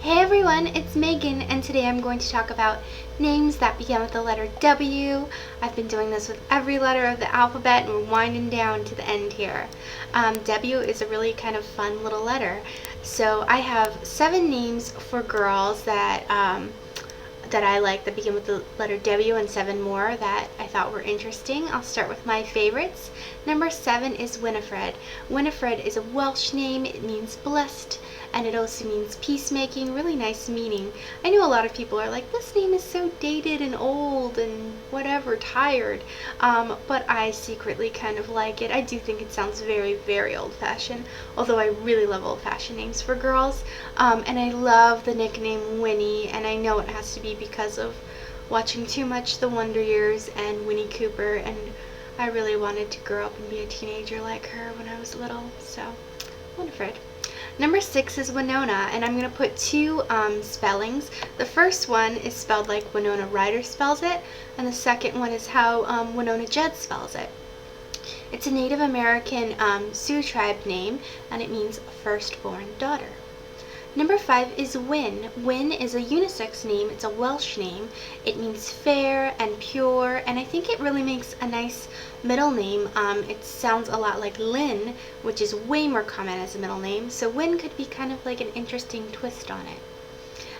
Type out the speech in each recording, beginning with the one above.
Hey everyone, it's Megan, and today I'm going to talk about names that begin with the letter W. I've been doing this with every letter of the alphabet, and we're winding down to the end here. W is a really kind of fun little letter. So I have 7 names for girls that I like that begin with the letter W, and 7 more that I thought were interesting. I'll start with my favorites. Number 7 is Winifred. Winifred is a Welsh name. It means blessed, and it also means peacemaking. Really nice meaning. I know a lot of people are like, this name is so dated and old and whatever, tired, but I secretly kind of like it. I do think it sounds very, very old-fashioned, although I really love old-fashioned names for girls, and I love the nickname Winnie, and I know it has to be because of watching too much The Wonder Years and Winnie Cooper, and I really wanted to grow up and be a teenager like her when I was little, so Winifred. Number 6 is Winona, and I'm going to put 2 spellings. The first one is spelled like Winona Ryder spells it, and the second one is how Winona Judd spells it. It's a Native American Sioux tribe name, and it means firstborn daughter. Number 5 is Wynn. Wynn is a unisex name. It's a Welsh name. It means fair and pure, and I think it really makes a nice middle name. It sounds a lot like Lynn, which is way more common as a middle name, so Wynn could be kind of like an interesting twist on it.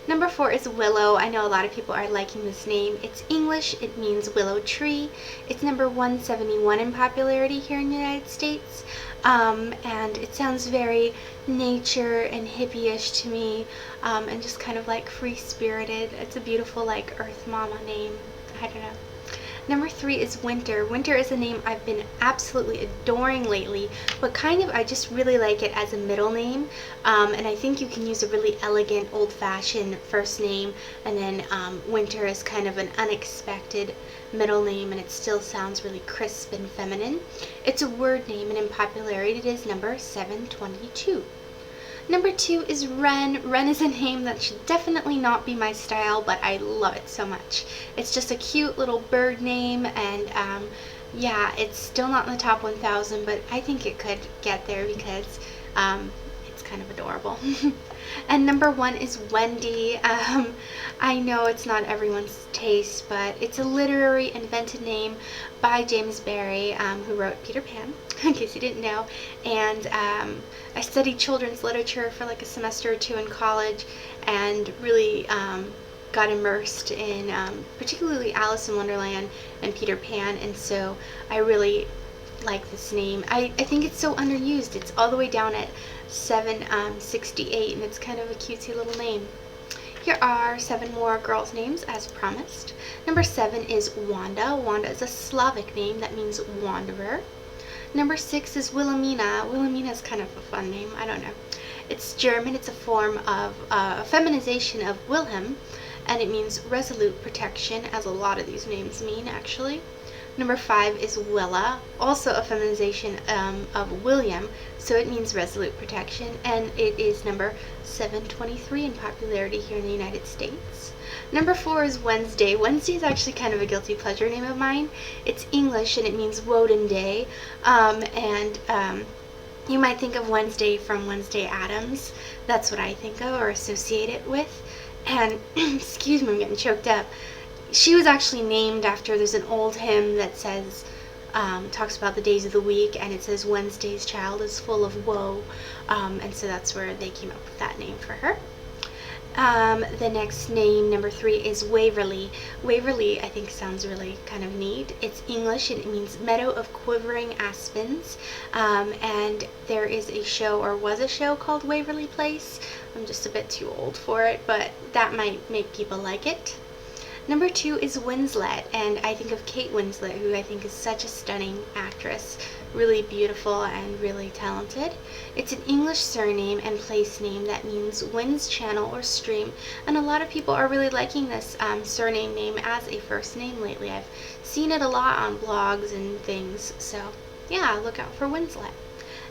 Number 4 is Willow. I know a lot of people are liking this name. It's English. It means willow tree. It's number 171 in popularity here in the United States. And it sounds very nature and hippie-ish to me, and just kind of like free-spirited. It's a beautiful like earth mama name. I don't know. Number 3 is Winter. Winter is a name I've been absolutely adoring lately, but kind of I just really like it as a middle name, and I think you can use a really elegant, old-fashioned first name, and then Winter is kind of an unexpected middle name, and it still sounds really crisp and feminine. It's a word name, and in popularity it is number 722. Number 2 is Wren. Wren is a name that should definitely not be my style, but I love it so much. It's just a cute little bird name, and yeah, it's still not in the top 1,000, but I think it could get there because it's kind of adorable. And number 1 is Wendy. I know it's not everyone's taste, but it's a literary invented name by James Barrie, who wrote Peter Pan, in case you didn't know. And I studied children's literature for like a semester or 2 in college, and really got immersed in particularly Alice in Wonderland and Peter Pan, and so I really like this name. I think it's so underused. It's all the way down at 768, and it's kind of a cutesy little name. Here are 7 more girls' names as promised. Number 7 is Wanda. Wanda is a Slavic name that means wanderer. Number 6 is Wilhelmina. Wilhelmina is kind of a fun name. I don't know. It's German. It's a form of a feminization of Wilhelm, and it means resolute protection, as a lot of these names mean actually. Number 5 is Willa, also a feminization of William, so it means resolute protection, and it is number 723 in popularity here in the United States. Number 4 is Wednesday. Wednesday is actually kind of a guilty pleasure name of mine. It's English, and it means Woden Day, and you might think of Wednesday from Wednesday Addams. That's what I think of or associate it with. And excuse me, I'm getting choked up. She was actually named after, there's an old hymn that says, talks about the days of the week, and it says Wednesday's child is full of woe, and so that's where they came up with that name for her. The next name, number 3, is Waverly. Waverly, I think, sounds really kind of neat. It's English, and it means meadow of quivering aspens, and there is a show, or was a show, called Waverly Place. I'm just a bit too old for it, but that might make people like it. Number 2 is Winslet, and I think of Kate Winslet, who I think is such a stunning actress, really beautiful and really talented. It's an English surname and place name that means wind's channel or stream, and a lot of people are really liking this surname name as a first name lately. I've seen it a lot on blogs and things, so yeah, look out for Winslet.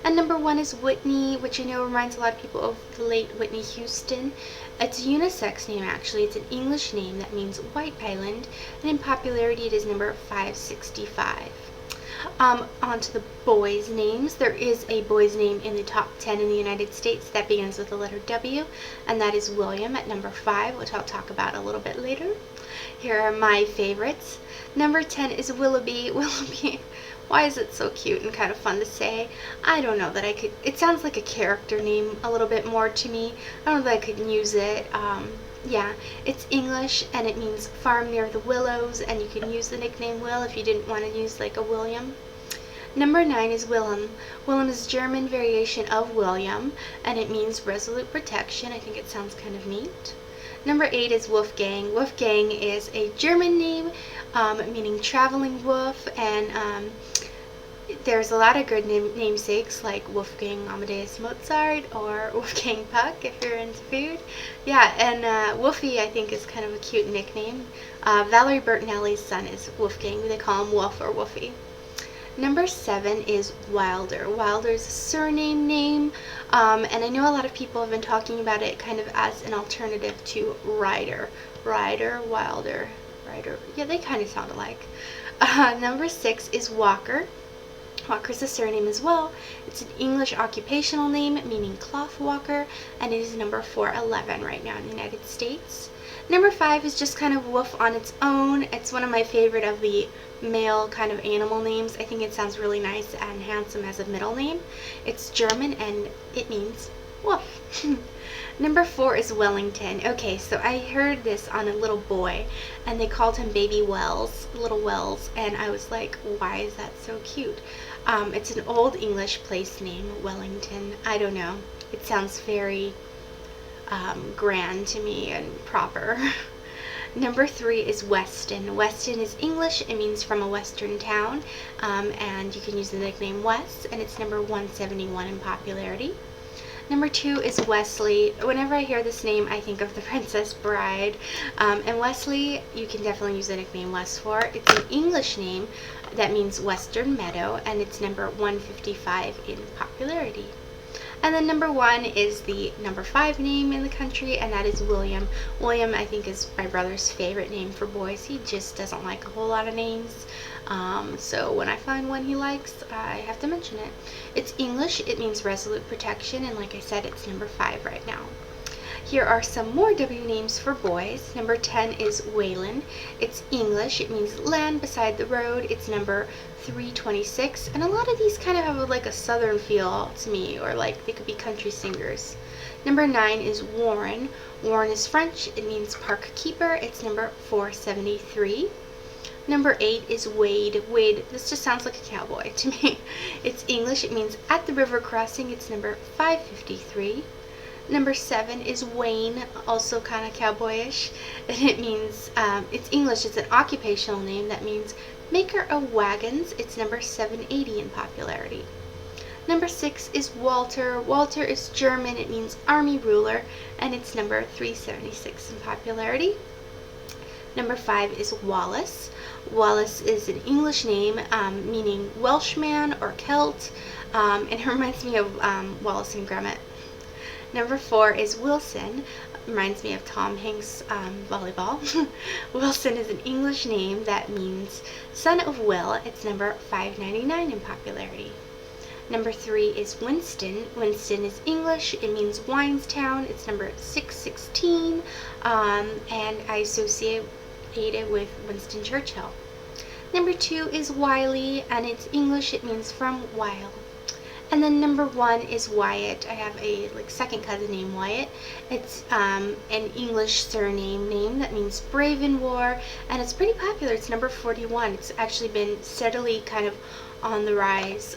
And number 1 is Whitney, which you know reminds a lot of people of the late Whitney Houston. It's a unisex name actually. It's an English name that means White Island, and in popularity it is number 565. On to the boys' names. There is a boy's name in the top 10 in the United States that begins with the letter W, and that is William at number 5, which I'll talk about a little bit later. Here are my favorites. Number 10 is Willoughby. Willoughby. Why is it so cute and kind of fun to say? I don't know that I could. It sounds like a character name a little bit more to me. I don't know that I could use it. Yeah, it's English and it means farm near the willows, and you can use the nickname Will if you didn't want to use like a William. Number 9 is Wilhelm. Wilhelm is a German variation of William, and it means resolute protection. I think it sounds kind of neat. Number 8 is Wolfgang. Wolfgang is a German name meaning traveling wolf, and there's a lot of good namesakes like Wolfgang Amadeus Mozart or Wolfgang Puck if you're into food. Yeah, and Wolfie I think is kind of a cute nickname. Valerie Bertinelli's son is Wolfgang. They call him Wolf or Wolfie. Number 7 is Wilder. Wilder is a surname name, and I know a lot of people have been talking about it kind of as an alternative to Ryder. Ryder, Wilder, Ryder. Yeah, they kind of sound alike. Number 6 is Walker. Walker's a surname as well. It's an English occupational name meaning cloth walker, and it is number 411 right now in the United States. Number 5 is just kind of wolf on its own. It's one of my favorite of the male kind of animal names. I think it sounds really nice and handsome as a middle name. It's German and it means wolf. Number 4 is Wellington. Okay, so I heard this on a little boy, and they called him Baby Wells, Little Wells, and I was like, why is that so cute? It's an old English place name, Wellington. I don't know. It sounds very grand to me and proper. Number 3 is Weston. Weston is English. It means from a western town, and you can use the nickname Wes, and it's number 171 in popularity. Number 2 is Wesley. Whenever I hear this name, I think of the Princess Bride. And Wesley, you can definitely use the nickname Wes for. It's an English name that means Western Meadow, and it's number 155 in popularity. And then number 1 is the number 5 name in the country, and that is William. William, I think, is my brother's favorite name for boys. He just doesn't like a whole lot of names. So when I find one he likes, I have to mention it. It's English. It means resolute protection, and like I said, it's number 5 right now. Here are some more W names for boys. Number 10 is Waylon. It's English. It means land beside the road. It's number 326, and a lot of these kind of have like a southern feel to me, or like they could be country singers. Number 9 is Warren. Warren is French. It means park keeper. It's number 473. Number 8 is Wade. Wade, this just sounds like a cowboy to me. It's English. It means at the river crossing. It's number 553. Number 7 is Wayne, also kind of cowboyish, and it means, it's English. It's an occupational name that means maker of wagons. It's number 780 in popularity. Number 6 is Walter. Walter is German. It means army ruler, and it's number 376 in popularity. Number 5 is Wallace. Wallace is an English name meaning Welshman or Celt, and it reminds me of Wallace and Gromit. Number 4 is Wilson. Reminds me of Tom Hanks' volleyball. Wilson is an English name that means son of Will. It's number 599 in popularity. Number 3 is Winston. Winston is English. It means Winestown. It's number 616, and I associate it with Winston Churchill. Number 2 is Wylie, and it's English. It means from While. And then number 1 is Wyatt. I have a second cousin named Wyatt. It's an English surname name that means brave in war, and it's pretty popular. It's number 41. It's actually been steadily kind of on the rise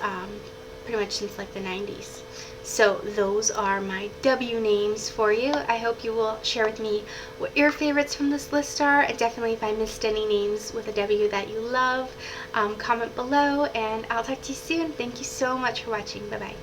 pretty much since like the 90s. So those are my W names for you. I hope you will share with me what your favorites from this list are, and definitely if I missed any names with a W that you love, comment below, and I'll talk to you soon. Thank you so much for watching. Bye-bye.